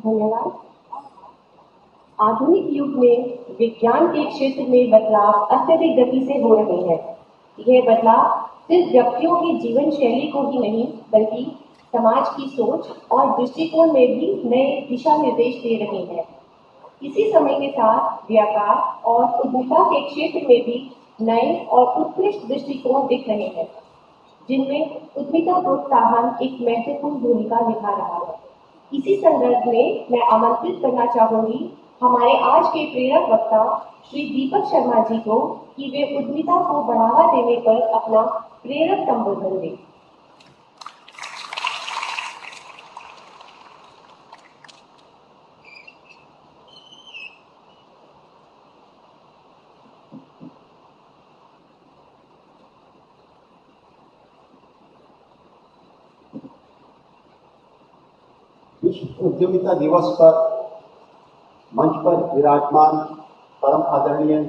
धन्यवाद। आधुनिक युग में विज्ञान के क्षेत्र में बदलाव अत्यधिक गति से हो रहे हैं। यह बदलाव सिर्फ व्यक्तियों की जीवन शैली को ही नहीं, बल्कि समाज की सोच और दृष्टिकोण में भी नए दिशा निर्देश दे रहे हैं। इसी समय के साथ व्यापार और उद्यमिता के क्षेत्र में भी नए और उत्कृष्ट दृष्टिकोण दिख रहे हैं, जिनमें उद्यमिता प्रोत्साहन एक महत्वपूर्ण भूमिका निभा रहा है। इसी संदर्भ में मैं आमंत्रित करना चाहूंगी हमारे आज के प्रेरक वक्ता श्री दीपक शर्मा जी को कि वे उद्यमिता को बढ़ावा देने पर अपना प्रेरक संबोधन दें। विश्व उद्यमिता दिवस पर मंच पर विराजमान परम आदरणीय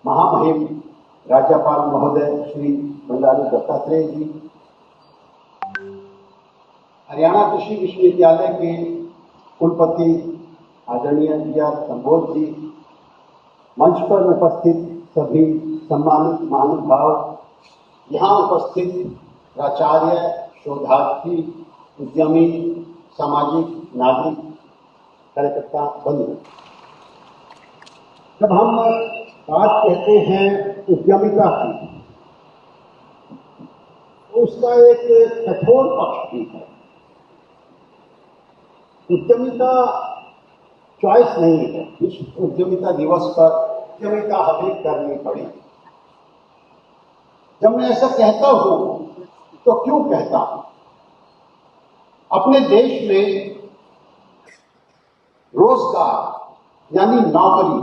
महामहिम राज्यपाल महोदय श्री बंडारू दत्तात्रेय जी, हरियाणा कृषि विश्वविद्यालय के कुलपति आदरणीय जी.आर. संबोध जी, मंच पर उपस्थित सभी सम्मानित महानुभाव, यहाँ उपस्थित प्राचार्य, शोधार्थी, उद्यमी, सामाजिक नागरिक कार्यकर्ता बंधु। जब हम बात कहते हैं उद्यमिता की, तो उसका एक कठोर पक्ष भी है। उद्यमिता चॉइस नहीं है। विश्व उद्यमिता दिवस पर उद्यमिता हमें करनी पड़ी। जब मैं ऐसा कहता हूं तो क्यों कहता हूं? अपने देश में रोजगार यानी नौकरी,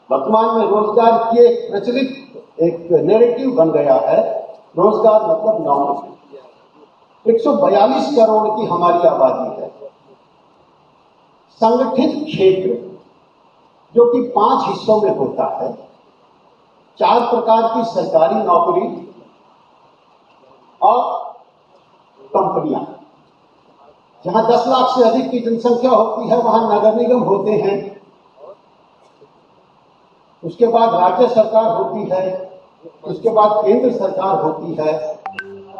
वर्तमान में रोजगार की एक प्रचलित एक नैरेटिव बन गया है। रोजगार मतलब नौकरी। 142 करोड़ की हमारी आबादी है। संगठित क्षेत्र जो कि 5 हिस्सों में होता है, 4 प्रकार की सरकारी नौकरी और कंपनियां। जहां 10 लाख से अधिक की जनसंख्या होती है वहां नगर निगम होते हैं, उसके बाद राज्य सरकार होती है, उसके बाद केंद्र सरकार होती है,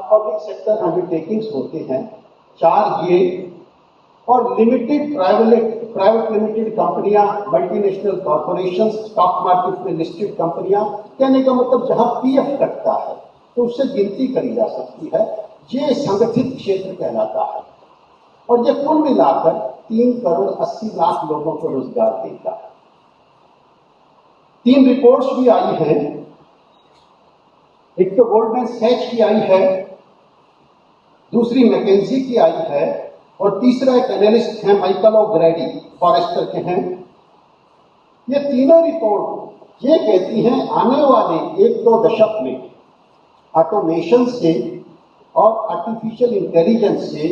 पब्लिक सेक्टर अंडरटेकिंग्स होते हैं, 4 ये, और लिमिटेड प्राइवेट लिमिटेड कंपनियां, मल्टीनेशनल कॉर्पोरेशंस, स्टॉक मार्केट में लिस्टेड कंपनियां। कहने का मतलब जहां पीएफ कटता है तो उससे गिनती करी जा सकती है। ये संगठित क्षेत्र कहलाता है और ये कुल मिलाकर 3 करोड़ 80 लाख लोगों को रोजगार देता है। 3 रिपोर्ट्स भी आई हैं। एक तो गोल्डमैन सैच की आई है, दूसरी मैकेंजी की आई है और तीसरा एक एनालिस्ट है माइकल ओ'ग्रैडी, फॉरेस्टर के हैं। ये तीनों रिपोर्ट ये कहती हैं आने वाले 1-2 दशक में ऑटोमेशन से और आर्टिफिशियल इंटेलिजेंस से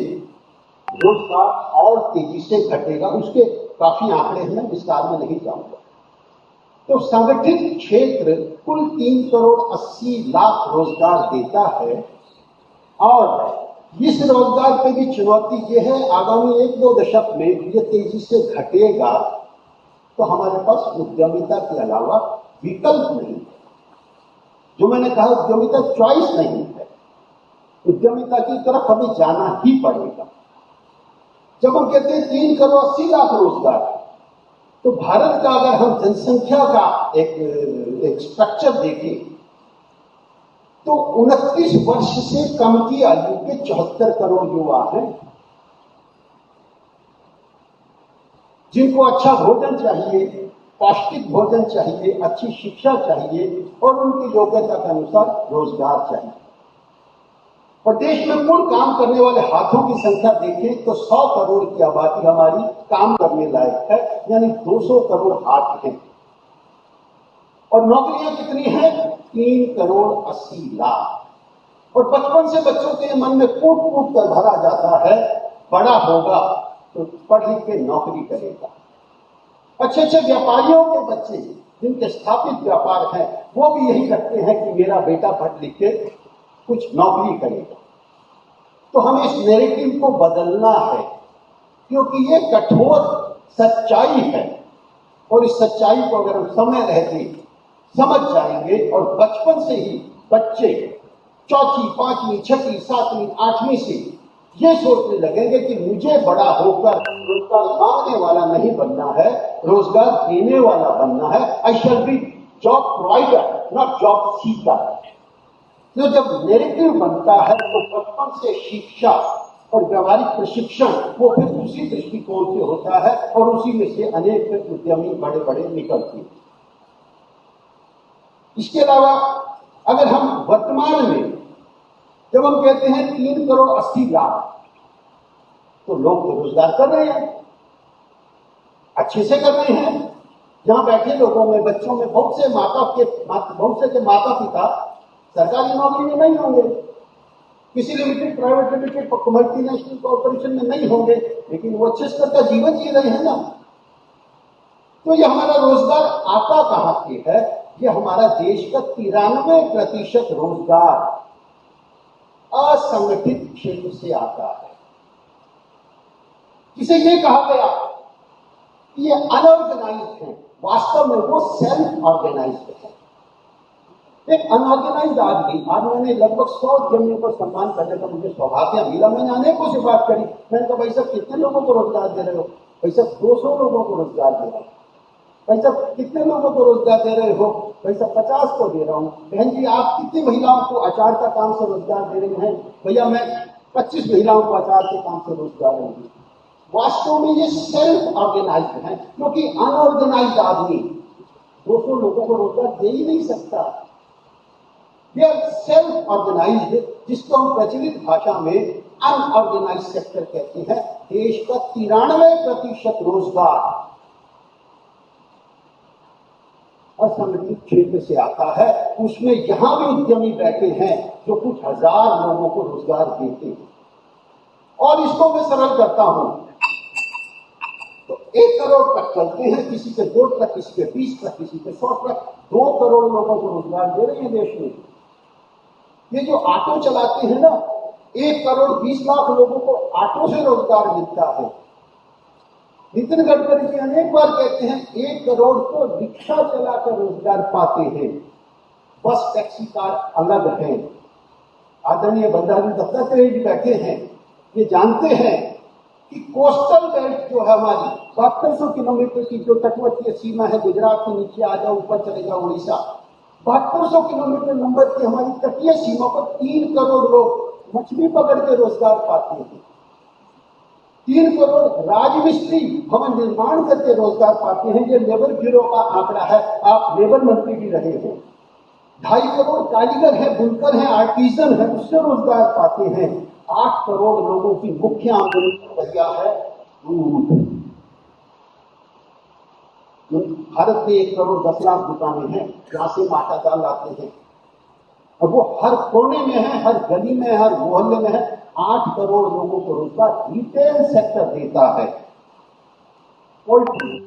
रोजगार और तेजी से घटेगा। उसके काफी आंकड़े हैं, विस्तार में नहीं जाऊंगा। तो संगठित क्षेत्र कुल 3 करोड़ 80 लाख रोजगार देता है और इस रोजगार पे भी चुनौती ये है, आगामी 1-2 दशक में ये तेजी से घटेगा तो हमारे पास उद्यमिता के अलावा विकल्प नहीं है। जो मैंने कहा उद्यमिता चॉइस नहीं है, उद्यमिता की तरफ हमें जाना ही पड़ेगा। जब हम कहते हैं 3 करोड़ 80 लाख रोजगार, तो भारत का अगर हम जनसंख्या का एक स्ट्रक्चर देखें तो 29 वर्ष से कम की आयु के 74 करोड़ युवा हैं जिनको अच्छा भोजन चाहिए, पौष्टिक भोजन चाहिए, अच्छी शिक्षा चाहिए और उनकी योग्यता के अनुसार रोजगार चाहिए। और देश में कुल काम करने वाले हाथों की संख्या देखें तो 100 करोड़ की आबादी हमारी काम करने लायक है, यानी 200 करोड़ हाथ हैं। और नौकरियां कितनी हैं? 3 करोड़ 80 लाख। और बचपन से बच्चों के मन में कूट कूट कर भरा जाता है, बड़ा होगा तो पढ़ लिख के नौकरी करेगा। अच्छे अच्छे व्यापारियों के बच्चे जिनके स्थापित व्यापार हैं वो भी यही रखते हैं कि मेरा बेटा पढ़ लिख के कुछ नौकरी करेगा। तो हमें इस नैरेटिव को बदलना है। क्योंकि ये कठोर सच्चाई है और इस सच्चाई को अगर हम समय रहते समझ जाएंगे और बचपन से ही बच्चे चौथी, पांचवी, छठी, सातवीं, आठवीं से ये सोचने लगेंगे कि मुझे बड़ा होकर रोजगार मांगने वाला नहीं बनना है, रोजगार देने वाला बनना है। I shall be job provider, not job seeker. तो जब नैरेटिव बनता है तो बचपन से शिक्षा और व्यवहारिक प्रशिक्षण वो फिर उसी दृष्टिकोण से होता है और उसी में से अनेक उद्यमी बड़े बड़े निकलते हैं। इसके अलावा अगर हम वर्तमान में जब हम कहते हैं 3 करोड़ 80 लाख, तो लोग तो रोजगार कर रहे हैं, अच्छे से कर रहे हैं। यहां बैठे लोगों में, बच्चों में बहुत से माता पिता सरकारी नौकरी में नहीं होंगे, किसी limited, private limited, multinational corporation में नहीं होंगे, लेकिन वो अच्छे स्तर का जीवन जी रहे हैं ना। तो ये हमारा रोजगार आता कहां से है? ये हमारा देश का 93% रोजगार असंगठित क्षेत्र से आता है, जिसे ये कहा गया कि ये अनऑर्गेनाइज्ड है, वास्तव में वो सेल्फ ऑर्गेनाइज्ड है। एक अनऑर्गेनाइज्ड आदमी, आज मैंने लगभग 100 उद्यमियों को सम्मान करने का मुझे सौभाग्य मिला। मैंने अनेकों से बात करी, मैंने कहा भाई साहब कितने लोगों को रोजगार दे रहे हो? भाई साहब 200 लोगों को रोजगार दे रहा हूं। भाई साहब कितने लोगों को रोजगार दे रहे हो? भाई साहब 50 को दे रहा हूं। बहन जी आप कितनी महिलाओं को अचार का काम से रोजगार दे रही हैं? भैया मैं 25 महिलाओं को अचार के काम से रोजगार दूंगी। वास्तव में ये सेल्फ ऑर्गेनाइज्ड है, क्योंकि अनऑर्गेनाइज्ड आदमी 200 लोगों को रोजगार दे ही नहीं सकता। ये सेल्फ ऑर्गेनाइज्ड, जिसको हम प्रचलित भाषा में अनऑर्गेनाइज्ड सेक्टर कहते हैं। देश का 93% रोजगार असंगठित क्षेत्र से आता है। उसमें यहां भी उद्यमी बैठे हैं जो कुछ हजार लोगों को रोजगार देते हैं। और इसको मैं सरल करता हूं तो 1 करोड़ तक चलते हैं, किसी के 2 ट्रक, किसी के 20 ट्रक, किसी के 100 ट्रक, 2 करोड़ लोगों को रोजगार दे रहे हैं देश में। ये जो ऑटो चलाते हैं ना, 1 करोड़ 20 लाख लोगों को ऑटो से रोजगार मिलता है। नितिन गडकरी जी अनेक बार कहते हैं 1 करोड़ तो रिक्शा चलाकर रोजगार पाते हैं, बस टैक्सी कार अलग है। आदरणीय बंधारू दत्तात्रेय जी बैठे हैं, ये जानते हैं कि कोस्टल बेल्ट जो है हमारी 7200 किलोमीटर की जो तटवर्तीय सीमा है, गुजरात के नीचे आ जाओ, ऊपर चले जाओ उड़ीसा, 7200 किलोमीटर नंबर की हमारी तटीय सीमा पर 3 करोड़ लोग मछली पकड़ के रोजगार पाते हैं। 3 करोड़ राजमिस्त्री भवन निर्माण करके रोजगार पाते हैं। ये लेबर ब्यूरो का आंकड़ा है, आप लेबर मंत्री भी रहे हैं। 2.5 करोड़ कारीगर है, बुनकर है, आर्टिजन है, उससे रोजगार पाते हैं। 8 करोड़ लोगों की मुख्य आमदनी भैया है दूध। भारत में 1 करोड़ 10 लाख दुकानें हैं जहां से माटा दाल लाते हैं, और वो हर कोने में है, हर गली में है, हर मोहल्ले में है। 8 करोड़ लोगों को रोजगार रिटेल सेक्टर देता है। पोल्ट्री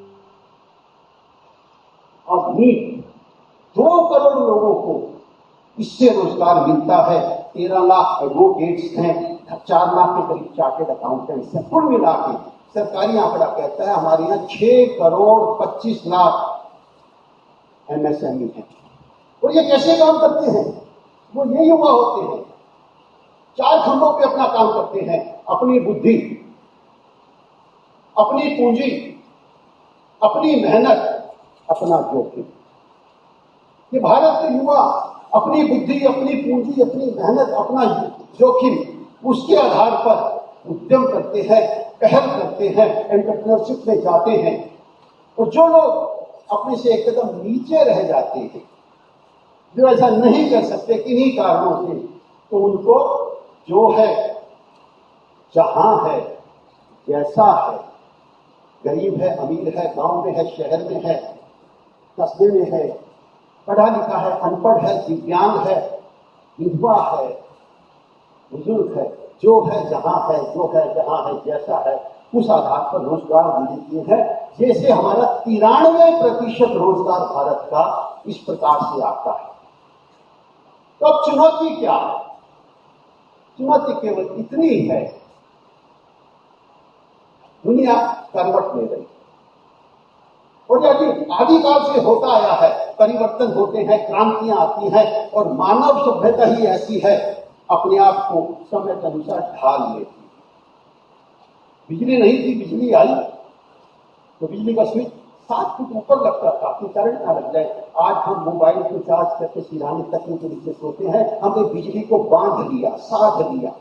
और मीट 2 करोड़ लोगों को इससे रोजगार मिलता है। 13 लाख एडवोकेट्स हैं, 4 लाख के करीब चार्टेड अकाउंटेंट्स हैं। कुल मिला के सरकारी आंकड़ा कहता है हमारे यहाँ 6 करोड़ 25 लाख एमएसएमई है। और ये कैसे काम करते हैं? वो ये युवा होते हैं, 4 खंभों पे अपना काम करते हैं, अपनी बुद्धि, अपनी पूंजी, अपनी मेहनत, अपना जोखिम। ये भारत के युवा अपनी बुद्धि, अपनी पूंजी, अपनी मेहनत, अपना जोखिम, उसके आधार पर उद्यम करते हैं, पहल करते हैं, एंटरप्रेन्योरशिप में जाते हैं। और जो लोग अपने से एक कदम नीचे रह जाते हैं, जो ऐसा नहीं कर सकते किन्हीं कारणों से, तो उनको जो है, जहां है, जैसा है, गरीब है, अमीर है, गांव में है, शहर में है, कस्बे में है, पढ़ा लिखा है, अनपढ़ है, दिव्यांग है, विधवा है, बुजुर्ग है, जो है जहां है, जो है जहां है, जैसा है, उस आधार पर रोजगार मिलती है। जैसे हमारा 93% रोजगार भारत का इस प्रकार से आता है। तो अब चुनौती क्या है? चुनौती केवल इतनी है दुनिया करवट ले रही है। और यदि आदिकाल से होता आया है, परिवर्तन होते हैं, क्रांतियां आती हैं और मानव सभ्यता ही ऐसी है, अपने आप को समय के अनुसार ढाल लेती है। बिजली नहीं थी, बिजली आई तो बिजली का स्विच 7 फुट ऊपर लगता था कि करंट ना लग जाए। आज हम मोबाइल को चार्ज करके सिरहाने तकिए के नीचे सोते हैं। हमने बिजली को बांध लिया, साध लिया।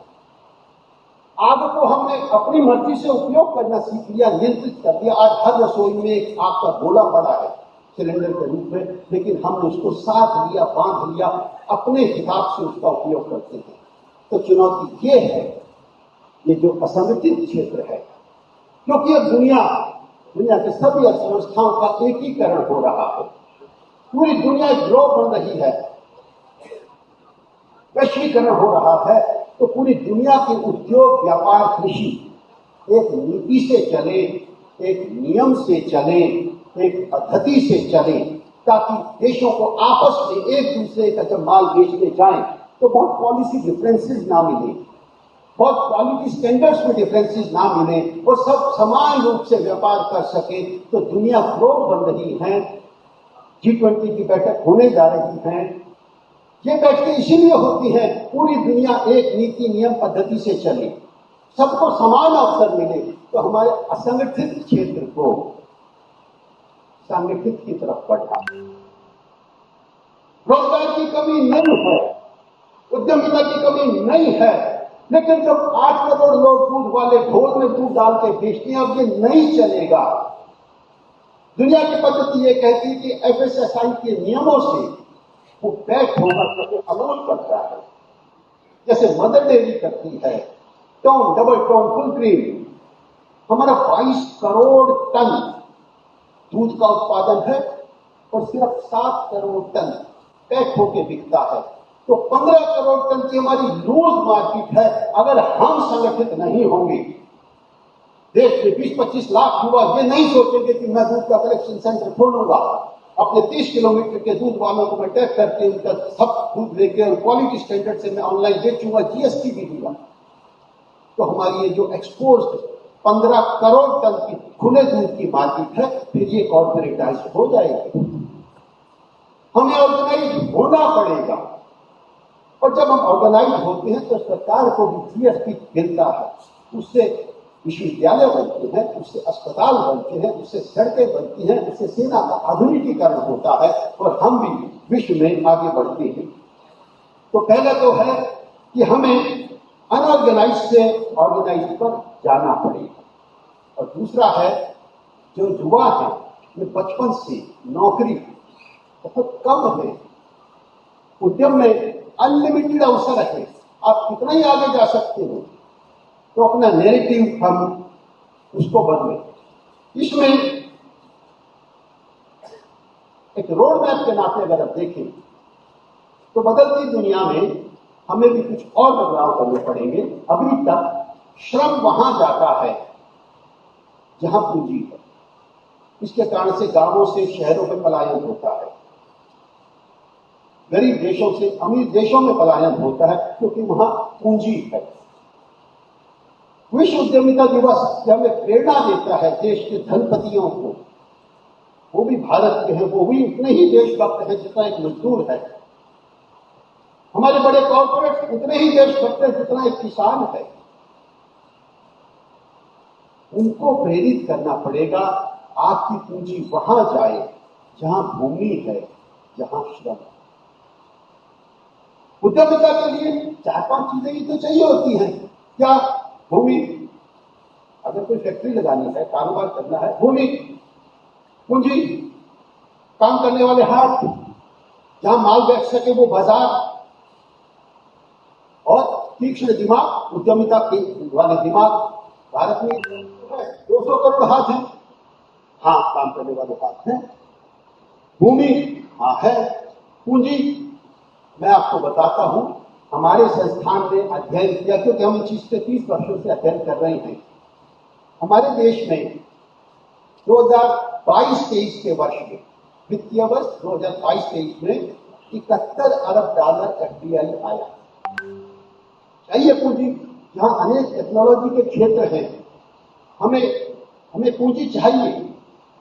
आग को हमने अपनी मर्जी से उपयोग करना सीख लिया, नियंत्रित कर दिया। आज हर रसोई में एक आग का गोला पड़ा है सिलेंडर के रूप में, लेकिन हमने उसको साध लिया, बांध लिया, अपने हिसाब से उसका उपयोग करते हैं। तो चुनौती ये है, ये जो असंगठित क्षेत्र है, क्योंकि अब दुनिया के सभी अर्थव्यवस्थाओं का एकीकरण हो रहा है। पूरी दुनिया ग्रो बन रही है, वैश्वीकरण हो रहा है। तो पूरी दुनिया के उद्योग, व्यापार, कृषि एक नीति से चले, एक नियम से चले, एक पद्धति से चले, ताकि देशों को आपस में एक दूसरे का जब माल बेचने जाएं तो बहुत पॉलिसी डिफरेंसेस ना मिले, बहुत क्वालिटी स्टैंडर्ड्स में डिफरेंसेस ना मिले और सब समान रूप से व्यापार कर सके। तो दुनिया ग्रो बन रही है। G20 की बैठक होने जा रही है। ये बैठकें इसीलिए होती हैं, पूरी दुनिया एक नीति, नियम, पद्धति से चले, सबको समान अवसर मिले। तो हमारे असंगठित क्षेत्र को संगठित की तरफ बढ़ा। रोजगार की कमी नहीं है, उद्यमिता की कमी नहीं है, लेकिन जब 8 करोड़ लोग दूध वाले ढोल में दूध डाल के बेचते हैं, अब ये नहीं चलेगा। दुनिया की पद्धति ये कहती है कि FSSAI के नियमों से वो पैक होकर के अमल करता है, जैसे मदर डेयरी करती है। Tone, double tone, full cream, हमारा 22 करोड़ टन दूध का उत्पादन है और सिर्फ 7 करोड़ टन पैक होके बिकता है। तो 15 करोड़ टन की हमारी लूज मार्केट है। अगर हम संगठित नहीं होंगे, देश में 20-25 लाख युवा ये नहीं सोचेंगे कि मैं दूध का कलेक्शन सेंटर खोलूंगा, अपने 30 किलोमीटर के दूध वालों को मैं टैग करके उनका सब दूध लेके और क्वालिटी स्टैंडर्ड से मैं ऑनलाइन बेचूंगा, GST भी दूंगा, तो हमारी ये जो एक्सपोज्ड 15 करोड़ टन की खुले दूध की मार्केट है, फिर ये कॉर्पोरेटाइज हो जाएगी। हमें ऑर्गेनाइज होना पड़ेगा, और जब हम ऑर्गेनाइज होते हैं तो सरकार को भी GST मिलता है, उससे विश्वविद्यालय बनते हैं, उससे अस्पताल बनते हैं, उससे सड़कें बनती हैं, उससे सेना का आधुनिकीकरण होता है और हम भी विश्व में आगे बढ़ते हैं। तो पहला तो है कि हमें अनऑर्गेनाइज से ऑर्गेनाइज पर जाना पड़ेगा, और दूसरा है जो युवा है ये बचपन से नौकरी बहुत कम है, उद्यम में अनलिमिटेड अवसर है, आप कितना ही आगे जा सकते हो। तो अपना नैरेटिव हम उसको बदलें। इसमें एक रोड मैप के नाते अगर आप देखें तो बदलती दुनिया में हमें भी कुछ और बदलाव करने पड़ेंगे। अभी तक श्रम वहां जाता है जहां पूंजी है, इसके कारण से गांवों से शहरों में पलायन होता है, गरीब देशों से अमीर देशों में पलायन होता है, क्योंकि वहां पूंजी है। विश्व उद्यमिता दिवस जो हमें प्रेरणा देता है देश के धनपतियों को, वो भी भारत के हैं, वो भी उतने ही देशभक्त हैं जितना एक मजदूर है। हमारे बड़े कॉर्पोरेट उतने ही देशभक्त हैं जितना एक किसान है। उनको प्रेरित करना पड़ेगा, आपकी पूंजी वहां जाए जहां भूमि है, जहां श्रम है। उद्यमिता के लिए 4-5 चीजें ही तो चाहिए होती हैं। क्या? भूमि, अगर कोई फैक्ट्री लगानी है, कारोबार करना है, भूमि, पूंजी, काम करने वाले हाथ, जहां माल बेच सके वो बाजार, और तीक्ष्ण दिमाग, उद्यमिता के वाले दिमाग। भारत में 200 करोड़ हाथ हैं, हाँ काम करने वाले हाथ हैं। भूमि, हाँ है। पूंजी, मैं आपको बताता हूं, हमारे संस्थान ने अध्ययन किया, क्योंकि हम इस चीज पे 30 वर्षों से अध्ययन कर रहे हैं। हमारे देश में 2022-23 के वर्ष में, वित्तीय वर्ष 2022-23 में $71 अरब FDI आया। चाहिए पूंजी, जहां अनेक टेक्नोलॉजी के क्षेत्र हैं, हमें हमें पूंजी चाहिए,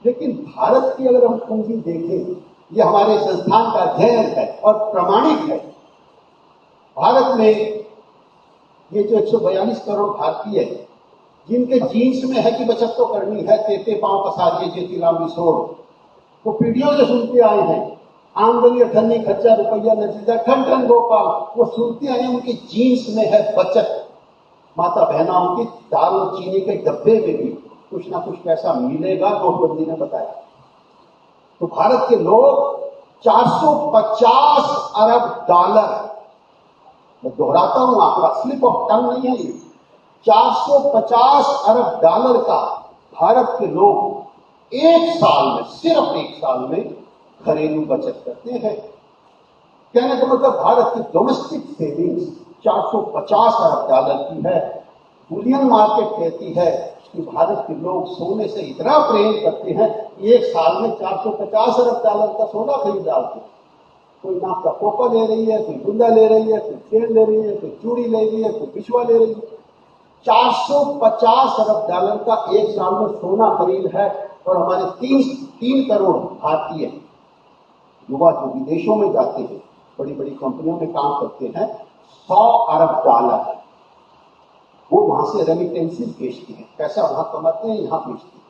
लेकिन भारत की अगर हम पूंजी देखें, ये हमारे संस्थान का अध्ययन है और प्रमाणिक है। भारत में ये जो 142 करोड़ भारतीय है, जिनके जीन्स में है कि बचत तो करनी है, तेते पांव पसारिए जेती लांबी सोर, वो पीढ़ियों से सुनते आए हैं। आमदनी अठन्नी खर्चा रुपया नतीजा ठन ठन गोपाल, वो सुनते आए हैं। उनकी जीन्स में है बचत। माता बहनाओं की दाल और चीनी के डब्बे में भी कुछ ना कुछ पैसा मिलेगा, नोटबंदी ने बताया। तो भारत के लोग 450 अरब डॉलर, मैं दोहराता हूं, आंकड़ा स्लिप ऑफ टंग नहीं है ये, 450 अरब डॉलर का भारत के लोग एक साल में, सिर्फ एक साल में घरेलू बचत करते हैं। कहने का मतलब भारत की डोमेस्टिक सेविंग्स 450 अरब डॉलर की है। बुलियन मार्केट कहती है कि भारत के लोग सोने से इतना प्रेम करते हैं कि एक साल में 450 अरब डॉलर का सोना खरीद डालते हैं। कोई नाक का पोपा ले रही है, कोई गुंदा ले रही है, कोई चेन ले रही है, कोई चूड़ी ले रही है, कोई पिछवा ले रही है। 450 अरब डॉलर का एक साल में सोना खरीद है। और हमारे 3 करोड़ भारतीय युवा जो विदेशों में जाते हैं, बड़ी बड़ी कंपनियों में काम करते हैं, 100 अरब डॉलर वो वहां से रेमिटेंसेस भेजती है, पैसा वहां कमाते हैं, यहां भेजते हैं।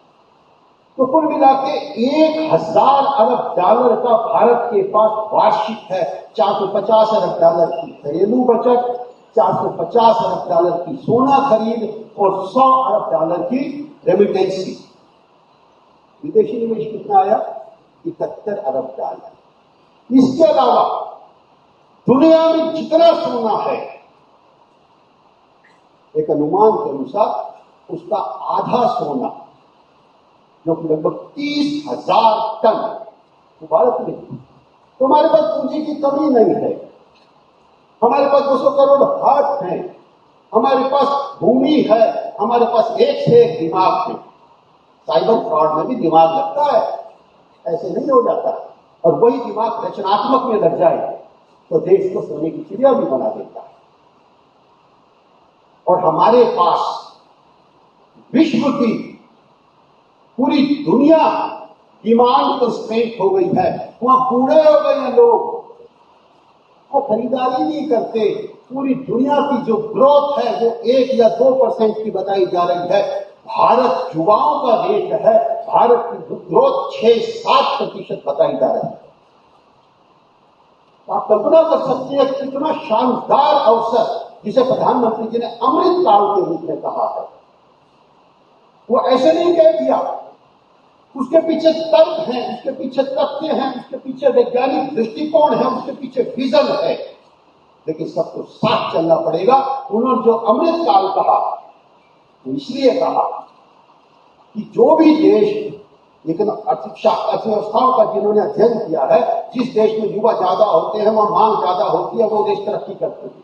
तो कुल मिला के 1000 अरब डॉलर का भारत के पास वार्षिक है। 450 अरब डॉलर की घरेलू बचत, 450 अरब डॉलर की सोना खरीद और 100 अरब डॉलर की रेमिटेंसी। विदेशी निवेश कितना आया? 71 अरब डॉलर। इसके अलावा दुनिया में जितना सोना है, एक अनुमान के अनुसार उसका आधा सोना, जो कि लगभग 30,000 टन, तो भारत में। तो हमारे पास पूंजी की कमी नहीं है। हमारे पास 200 करोड़ हाथ हैं, हमारे पास भूमि है, हमारे पास एक से एक दिमाग है। साइबर फ्रॉड में भी दिमाग लगता है, ऐसे नहीं हो जाता। और वही दिमाग रचनात्मक में लग जाए तो देश को सोने की चिड़िया भी बना देता है। और हमारे पास विश्व की पूरी दुनिया डिमांड कंस्ट्रेंट हो गई है। वहां बूढ़े हो गए हैं लोग, वो खरीदारी नहीं करते। पूरी दुनिया की जो ग्रोथ है वो 1 या 2% की बताई जा रही है। भारत युवाओं का देश है, भारत की ग्रोथ 6-7% बताई जा रही है। आप कल्पना कर सकते हैं कितना शानदार अवसर, जिसे प्रधानमंत्री जी ने अमृत काल के रूप में कहा है। वो ऐसे नहीं कह दिया, उसके पीछे तर्क है, उसके पीछे तथ्य हैं, उसके पीछे वैज्ञानिक दृष्टिकोण है, उसके पीछे विजन है। लेकिन सबको साथ चलना पड़ेगा। उन्होंने जो अमृत काल कहा, तो इसलिए कहा कि जो भी देश, लेकिन अर्थव्यवस्थाओं का जिन्होंने अध्ययन किया है, जिस देश में युवा ज्यादा होते हैं, वहां मांग ज्यादा होती है, वो देश तरक्की करते हैं।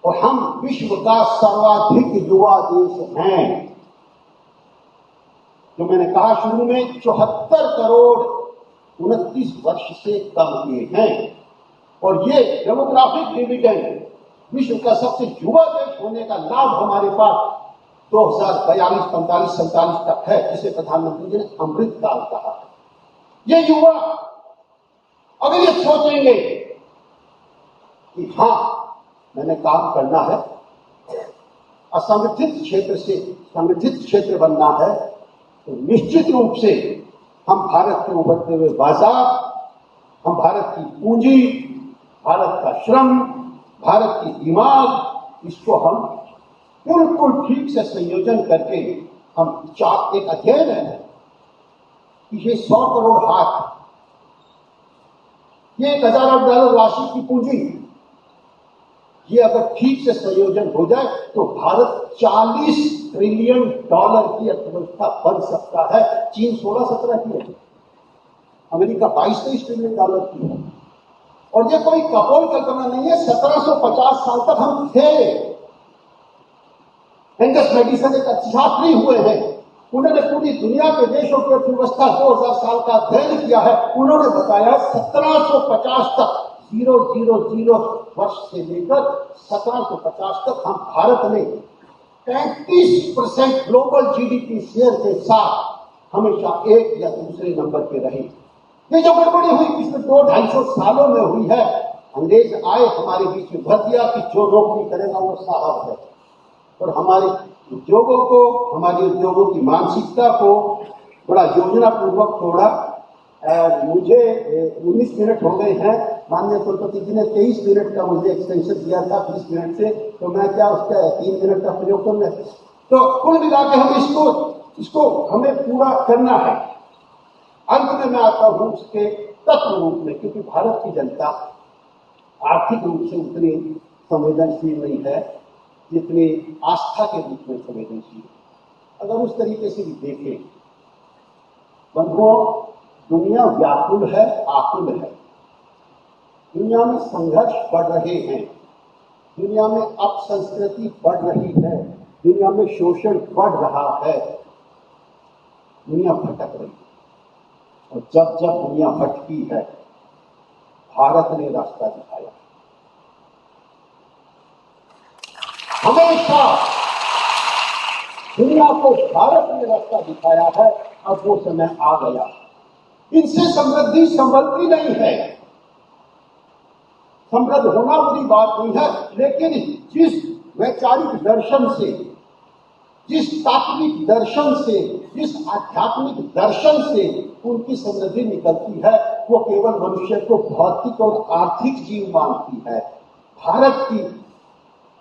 और हम विश्व का सर्वाधिक युवा देश हैं। जो मैंने कहा शुरू में, 74 करोड़ 29 वर्ष से कम के हैं। और ये डेमोग्राफिक डिविडेंड, विश्व का सबसे युवा देश होने का लाभ हमारे पास 2042, 45, 47 तक है, जिसे प्रधानमंत्री जी ने अमृत काल कहा। ये युवा अगर ये सोचेंगे कि हाँ मैंने काम करना है, असंगठित क्षेत्र से संगठित क्षेत्र बनना है, तो निश्चित रूप से हम भारत के उभरते हुए बाजार, हम भारत की पूंजी, भारत का श्रम, भारत की दिमाग, इसको हम बिल्कुल ठीक से संयोजन करके हम एक अध्ययन है कि ये 100 करोड़ हाथ, ये 1000 अरब डॉलर राशि की पूंजी, ये अगर ठीक से संयोजन हो जाए तो भारत 40 ट्रिलियन डॉलर की अर्थव्यवस्था बन सकता है। चीन 16-17 की है, अमेरिका 22-23 ट्रिलियन डॉलर की है। और ये कोई कपोल कल्पना नहीं है। 1750 साल तक हम थे। एंगस मैडिसन एक छात्री हुए हैं, उन्होंने पूरी दुनिया के देशों की अर्थव्यवस्था 2000 साल का अध्ययन किया है। उन्होंने बताया 1750 तक 000 वर्ष से लेकर 1750 तक हम भारत में 33% ग्लोबल जीडीपी शेयर के साथ हमेशा एक या दूसरे नंबर पे रहे। ये जो गड़बड़ी हुई पिछले 200-250 सालों में हुई है, अंग्रेज आए हमारे बीच में भर दिया कि जो नौकरी करेगा वो साहब है, और हमारे उद्योगों की मानसिकता को बड़ा योजना पूर्वक तोड़ा। मुझे 19 मिनट हो गए हैं, माननीय कुलपति जी ने 23 मिनट का मुझे एक्सटेंशन दिया था 20 मिनट से, तो मैं क्या उसका 3 मिनट का प्रयोग कर ले। तो कुल मिला के हम इसको हमें पूरा करना है। अंत में मैं आता हूं उसके तत्व रूप में, क्योंकि भारत की जनता आर्थिक रूप से उतनी संवेदनशील नहीं है जितनी आस्था के रूप में संवेदनशील। अगर उस तरीके से भी देखें, बंधुओं, दुनिया व्याकुल है, आकुल है। दुनिया में संघर्ष बढ़ रहे हैं, दुनिया में अपसंस्कृति बढ़ रही है, दुनिया में शोषण बढ़ रहा है, दुनिया भटक रही है। और जब जब दुनिया भटकी है, भारत ने रास्ता दिखाया। हमेशा दुनिया को भारत ने रास्ता दिखाया है। अब वो समय आ गया। इनसे समृद्धि संभलती नहीं है। समृद्ध होना बुरी बात नहीं है, लेकिन जिस वैचारिक दर्शन से, जिस तात्विक दर्शन से, जिस आध्यात्मिक दर्शन से उनकी समृद्धि निकलती है, वो केवल मनुष्य को भौतिक और आर्थिक जीव मानती है। भारत की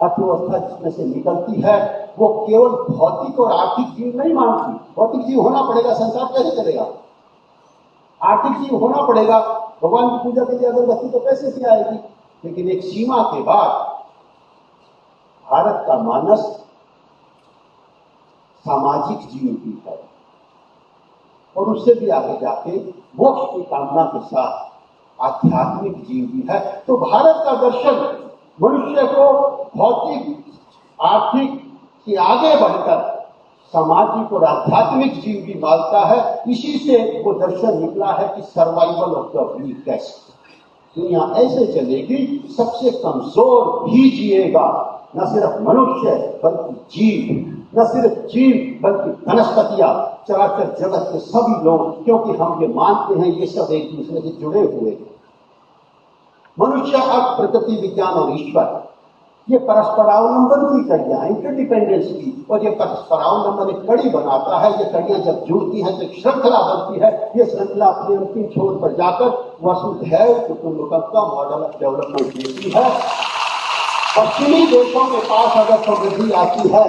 अर्थव्यवस्था जिसमें से निकलती है, वो केवल भौतिक और आर्थिक जीव नहीं मानती। भौतिक जीव होना पड़ेगा, संसार कैसे चलेगा? आर्थिक जीव होना पड़ेगा। भगवान की पूजा के लिए अगरबत्ती तो पैसे से आएगी, लेकिन एक सीमा के बाद भारत का मानस सामाजिक जीव भी है, और उससे भी आगे जाके मोक्ष की कामना के साथ आध्यात्मिक जीव भी है। तो भारत का दर्शन मनुष्य को भौतिक आर्थिक से आगे बढ़कर सामाजिक और आध्यात्मिक जीव भी मानता है। इसी से वो दर्शन निकला है कि सर्वाइवल ऑफ द वीकेस्ट। दुनिया ऐसे चलेगी, सबसे कमजोर भी जिएगा। न सिर्फ मनुष्य बल्कि जीव, न सिर्फ जीव बल्कि वनस्पतियां, चराचर जगत के सभी लोग, क्योंकि हम ये मानते हैं ये सब एक दूसरे से जुड़े हुए हैं। मनुष्य, अर्थ, प्रकृति, विज्ञान और ईश्वर, ये परस्परावलंबन की कड़ियां, इंटरडिपेंडेंस की, और ये परस्परावलंबन एक कड़ी बनाता है। ये कड़ियां जब जुड़ती हैं तो एक श्रृंखला बनती है। ये श्रृंखला अपने अंतिम छोर पर जाकर वसुधैव कुटुंबकम का मॉडल ऑफ डेवलपमेंट देती है। पश्चिमी देशों के पास अगर समृद्धि आती है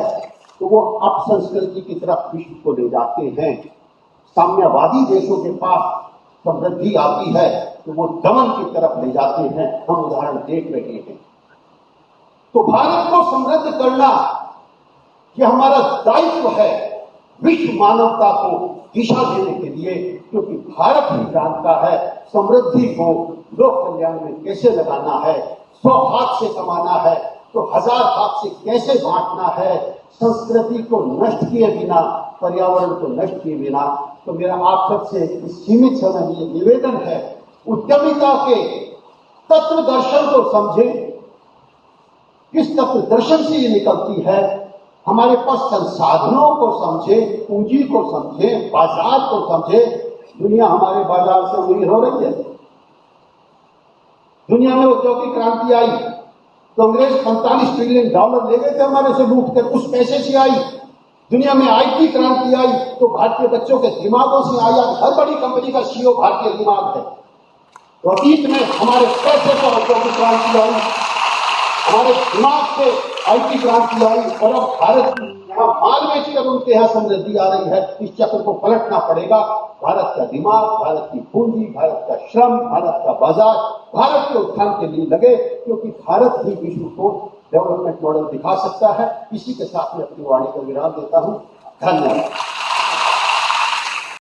तो वो अपसंस्कृति की तरफ विश्व को ले जाते हैं। साम्यवादी देशों के पास समृद्धि आती है तो वो दमन की तरफ ले जाते हैं। हम उदाहरण देख रहे हैं। तो भारत को समृद्ध करना यह हमारा दायित्व है, विश्व मानवता को दिशा देने के लिए, क्योंकि भारत ही जानता है समृद्धि को लोक कल्याण में कैसे लगाना है। 100 हाथ से कमाना है तो 1000 हाथ से कैसे बांटना है, संस्कृति को नष्ट किए बिना, पर्यावरण को नष्ट किए बिना। तो मेरा आप सबसे इस सीमित समय में निवेदन है, उद्यमिता के तत्व दर्शन को समझें। किस तत्व दर्शन से ये निकलती है? हमारे पास संसाधनों को समझे, पूंजी को समझे, बाजार को समझे। दुनिया हमारे बाजार से अमीर हो रही है। दुनिया में औद्योगिक क्रांति आई तो अंग्रेज $45 ट्रिलियन ले गए थे हमारे से लूट कर, उस पैसे से आई। दुनिया में आईटी क्रांति आई तो भारतीय बच्चों के दिमागों से आई। आज हर बड़ी कंपनी का सीईओ भारतीय दिमाग है। तो अतीत में हमारे पैसे पर औद्योगिक क्रांति आई, हमारे दिमाग से आईटी क्रांति आई, और अब भारत की यहाँ माल बेचकर उनके यहाँ समृद्धि आ रही है। इस चक्र को पलटना पड़ेगा। भारत का दिमाग, भारत की पूंजी, भारत का श्रम, भारत का बाजार भारत के उत्थान के लिए लगे, क्योंकि भारत ही विश्व को डेवलपमेंट मॉडल दिखा सकता है। इसी के साथ मैं अपनी वाणी को विराम देता हूँ। धन्यवाद।